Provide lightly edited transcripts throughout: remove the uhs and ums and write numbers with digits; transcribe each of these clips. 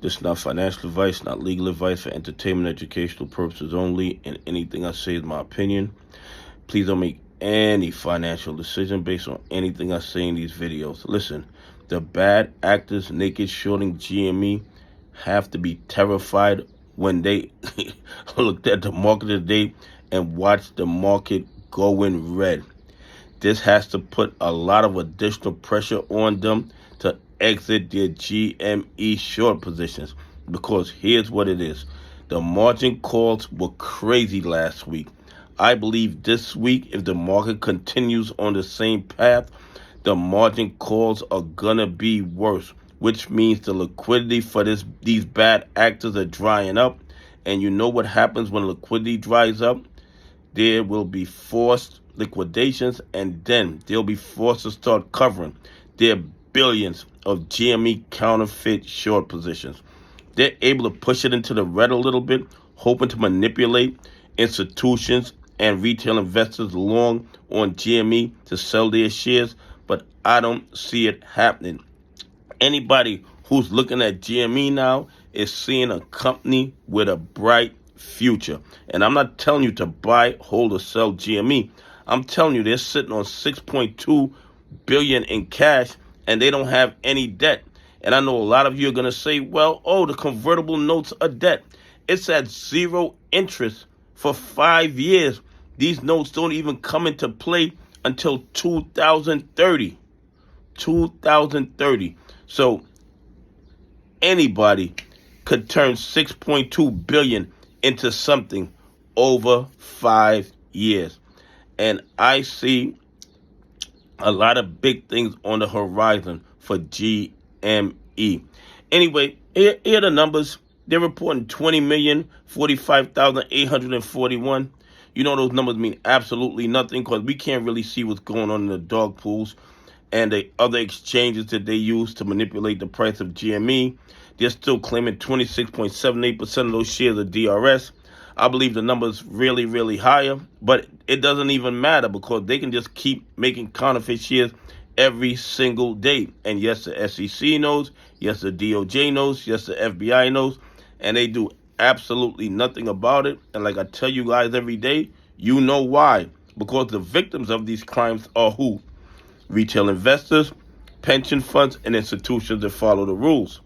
This is not financial advice, not legal advice, for entertainment, educational purposes only, and anything I say is my opinion. Please don't make any financial decision based on anything I say in these videos. Listen, the bad actors naked shorting GME have to be terrified when they looked at the market today and watched the market go in red. This has to put a lot of additional pressure on them to exit their GME short positions, because here's what it is. The margin calls were crazy last week. I believe this week, if the market continues on the same path, the margin calls are gonna be worse, which means the liquidity for these bad actors are drying up. And you know what happens when liquidity dries up? There will be forced liquidations, and then they'll be forced to start covering their billions of GME counterfeit short positions. They're able to push it into the red a little bit, hoping to manipulate institutions and retail investors long on GME to sell their shares, but I don't see it happening. Anybody who's looking at GME now is seeing a company with a bright future. And I'm not telling you to buy, hold, or sell GME. I'm telling you they're sitting on $6.2 billion in cash, and they don't have any debt. And I know a lot of you are going to say, well, the convertible notes are debt. It's at zero interest for 5 years. These notes don't even come into play until 2030. 2030. So anybody could turn $6.2 billion into something over 5 years. And I see a lot of big things on the horizon for GME. Anyway, here are the numbers. They're reporting 20,045,841. You know those numbers mean absolutely nothing, because we can't really see what's going on in the dog pools and the other exchanges that they use to manipulate the price of GME. They're still claiming 26.78% of those shares are DRS. I believe the number's really, really higher, but it doesn't even matter, because they can just keep making counterfeit shares every single day. And yes, the SEC knows, yes, the DOJ knows, yes, the FBI knows, and they do absolutely nothing about it. And like I tell you guys every day, you know why. Because the victims of these crimes are who? Retail investors, pension funds, and institutions that follow the rules.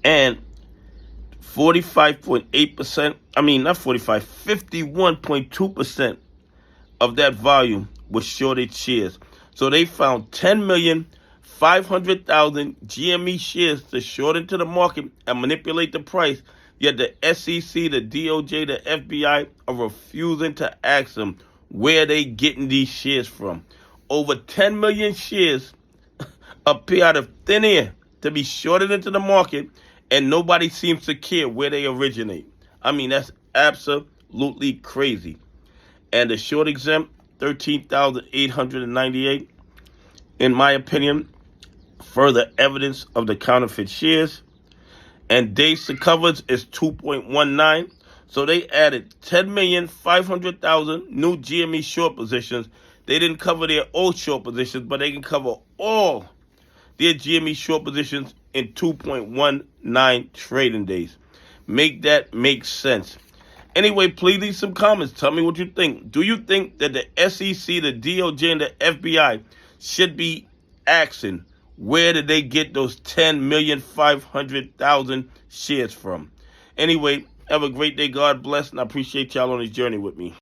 And 51.2% of that volume was shorted shares. So they found 10,500,000 GME shares to short into the market and manipulate the price. Yet the SEC, the DOJ, the FBI are refusing to ask them where they getting these shares from. Over 10 million shares appear out of thin air to be shorted into the market, and nobody seems to care where they originate. I mean, that's absolutely crazy. And the short exempt, 13,898. In my opinion, further evidence of the counterfeit shares. And days to coverage is 2.19. So they added 10,500,000 new GME short positions. They didn't cover their old short positions, but they can cover all their GME short positions in 2.19 trading days. Make that make sense. Anyway, please leave some comments. Tell me what you think. Do you think that the SEC, the DOJ, and the FBI should be asking where did they get those 10,500,000 shares from? Anyway, have a great day. God bless, and I appreciate y'all on this journey with me.